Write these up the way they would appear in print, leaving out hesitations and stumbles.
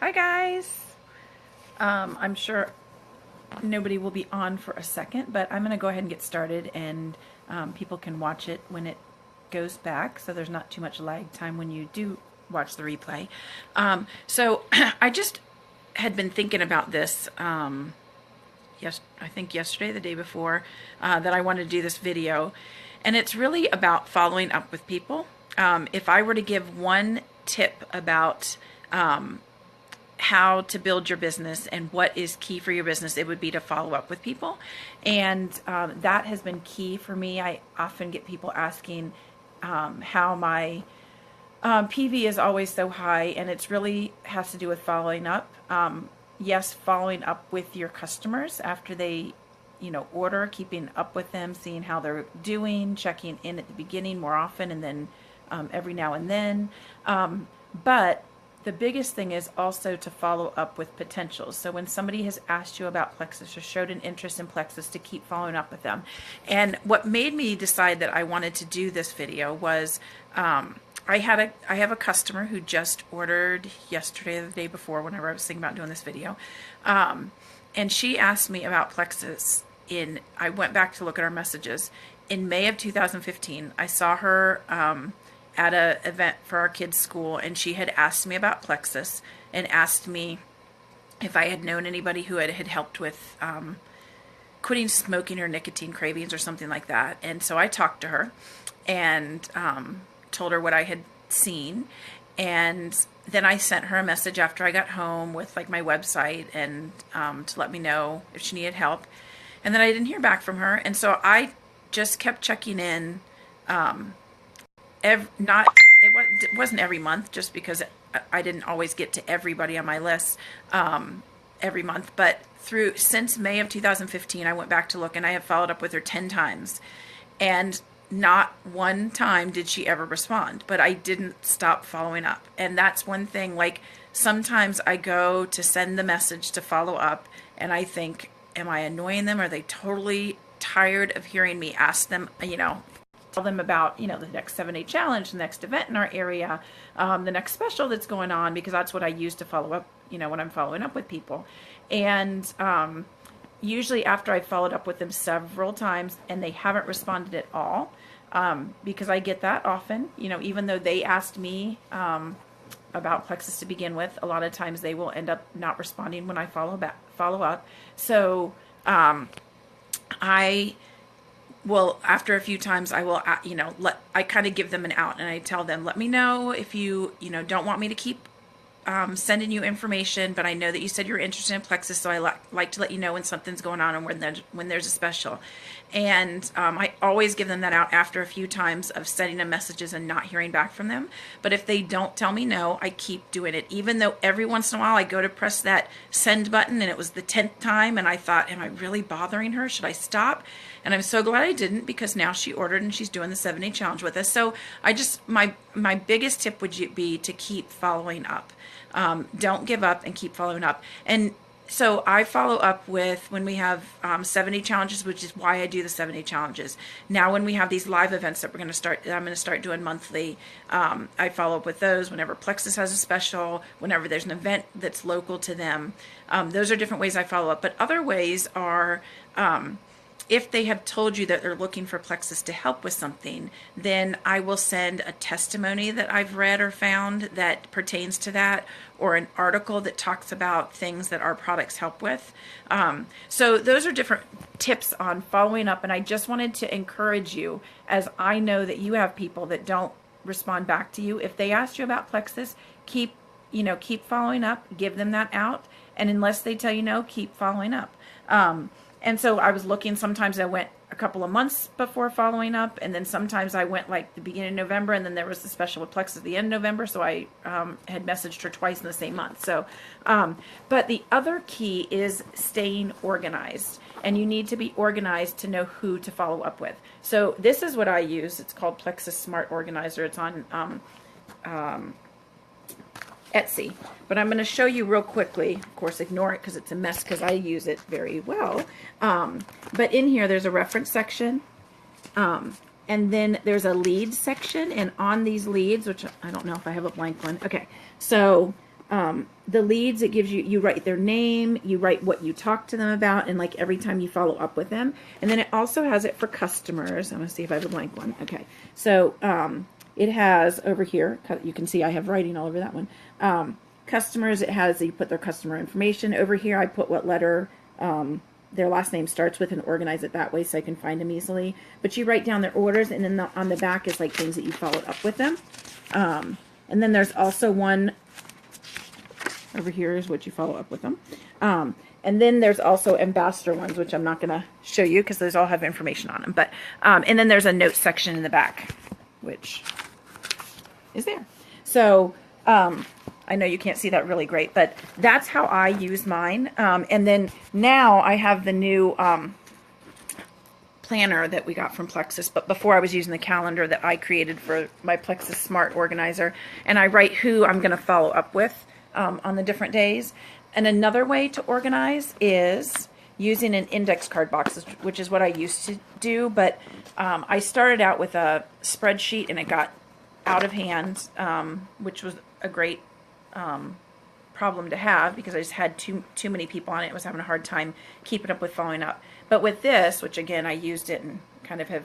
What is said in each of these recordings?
Hi guys. I'm sure nobody will be on for a second, but I'm going to go ahead and get started, and people can watch it when it goes back, so there's not too much lag time when you do watch the replay. So I just had been thinking about this, yes, I think yesterday, the day before, that I wanted to do this video, and it's really about following up with people. If I were to give one tip about how to build your business and what is key for your business, it would be to follow up with people. And that has been key for me. I often get people asking how my PV is always so high, and it's really has to do with following up. Yes, following up with your customers after they order, keeping up with them, seeing how they're doing, checking in at the beginning more often, and then every now and then. But the biggest thing is also to follow up with potentials. So when somebody has asked you about Plexus or showed an interest in Plexus, to keep following up with them. And what made me decide that I wanted to do this video was I have a customer who just ordered yesterday or the day before, whenever I was thinking about doing this video. And she asked me about Plexus I went back to look at our messages. In May of 2015, I saw her at an event for our kids' school, and she had asked me about Plexus and asked me if I had known anybody who had helped with quitting smoking or nicotine cravings or something like that. And so I talked to her and told her what I had seen, and then I sent her a message after I got home with like my website and to let me know if she needed help. And then I didn't hear back from her, and so I just kept checking in. It wasn't every month, just because I didn't always get to everybody on my list every month. But since May of 2015, I went back to look, and I have followed up with her 10 times, and not one time did she ever respond. But I didn't stop following up, and that's one thing. Like, sometimes I go to send the message to follow up, and I think, am I annoying them? Are they totally tired of hearing me ask them, tell them about, the next 7-day challenge, the next event in our area, the next special that's going on, because that's what I use to follow up, when I'm following up with people. And usually after I've followed up with them several times and they haven't responded at all, because I get that often, even though they asked me about Plexus to begin with, a lot of times they will end up not responding when I follow up. So I will, after a few times, I will, I kind of give them an out, and I tell them, let me know if you, don't want me to keep sending you information, but I know that you said you're interested in Plexus, so I like to let you know when something's going on and when there's a special. And I always give them that out after a few times of sending them messages and not hearing back from them. But if they don't tell me no, I keep doing it, even though every once in a while I go to press that send button and it was the 10th time, and I thought, am I really bothering her? Should I stop? And I'm so glad I didn't, because now she ordered and she's doing the 7-day challenge with us. So my biggest tip would be to keep following up. Don't give up, and keep following up. And so I follow up with, when we have 7-day challenges, which is why I do the 7-day challenges. Now, when we have these live events that I'm going to start doing monthly, I follow up with those whenever Plexus has a special, whenever there's an event that's local to them. Those are different ways I follow up. But other ways are, if they have told you that they're looking for Plexus to help with something, then I will send a testimony that I've read or found that pertains to that, or an article that talks about things that our products help with. So those are different tips on following up, and I just wanted to encourage you, as I know that you have people that don't respond back to you. If they ask you about Plexus, keep following up, give them that out, and unless they tell you no, keep following up. And so I was looking, sometimes I went a couple of months before following up, and then sometimes I went like the beginning of November, and then there was the special with Plexus at the end of November, so I had messaged her twice in the same month. So, but the other key is staying organized, and you need to be organized to know who to follow up with. So this is what I use. It's called Plexus Smart Organizer. It's on Etsy, but I'm going to show you real quickly. Of course, ignore it because it's a mess, because I use it very well. But in here, there's a reference section, and then there's a leads section, and on these leads, which I don't know if I have a blank one. Okay, so The leads, it gives you, you write their name, you write what you talk to them about, and like every time you follow up with them. And then it also has it for customers. I'm going to see if I have a blank one. Okay. So it has over here, you can see I have writing all over that one. Customers, it has, you put their customer information. Over here, I put what letter their last name starts with and organize it that way so I can find them easily. But you write down their orders, and then on the back is like things that you followed up with them. And then there's also one over here is what you follow up with them. And then there's also ambassador ones, which I'm not going to show you because those all have information on them. But and then there's a note section in the back, which is there. So I know you can't see that really great, but that's how I use mine. And then now I have the new planner that we got from Plexus, but before I was using the calendar that I created for my Plexus Smart Organizer, and I write who I'm going to follow up with on the different days. And another way to organize is using an index card box, which is what I used to do, but I started out with a spreadsheet and it got out of hand, which was a great problem to have because I just had too many people on it. I was having a hard time keeping up with following up. But with this, which again I used it and kind of have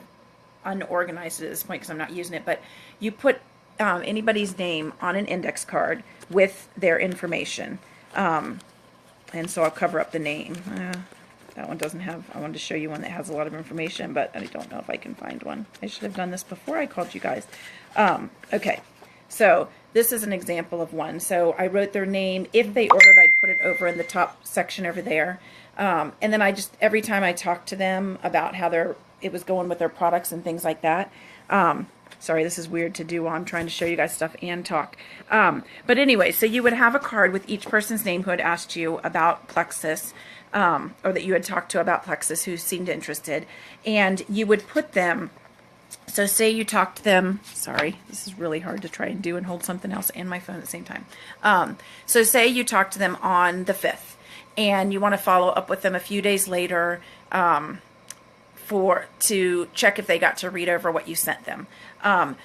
unorganized it at this point because I'm not using it, but you put anybody's name on an index card with their information. And so I'll cover up the name. That one doesn't have, I wanted to show you one that has a lot of information, but I don't know if I can find one. I should have done this before I called you guys. Okay, so this is an example of one. So I wrote their name. If they ordered, I'd put it over in the top section over there. And then I just, every time I talked to them about how it was going with their products and things like that. Sorry, this is weird to do while I'm trying to show you guys stuff and talk. But anyway, so you would have a card with each person's name who had asked you about Plexus, or that you had talked to about Plexus who seemed interested. And you would put them, so say you talked to them, sorry, this is really hard to try and do and hold something else and my phone at the same time. So say you talked to them on the 5th and you want to follow up with them a few days later to check if they got to read over what you sent them.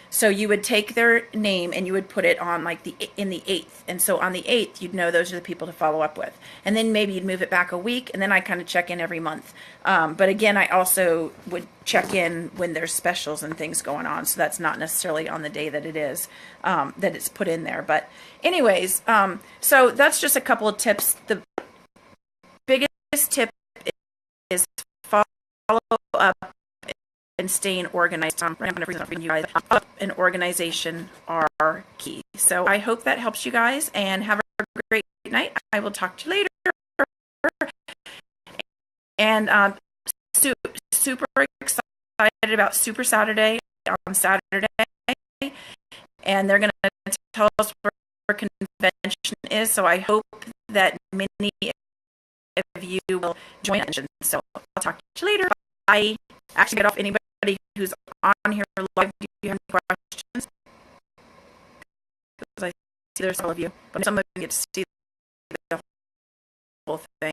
So you would take their name and you would put it on like in the 8th. And so on the 8th, you'd know those are the people to follow up with. And then maybe you'd move it back a week, and then I kind of check in every month. But again, I also would check in when there's specials and things going on. So that's not necessarily on the day that it is, that it's put in there. But anyways, so that's just a couple of tips. The biggest tip is follow up and staying organized. You guys, up and organization are key. So I hope that helps you guys, and have a great night. I will talk to you later. And super excited about Super Saturday on Saturday, and they're going to tell us where our convention is. So I hope that many of you will join us. So I'll talk to you later. Bye. Actually, get off anybody who's on here live. Do you have any questions? Because I see there's all of you, but some of you get to see the whole thing.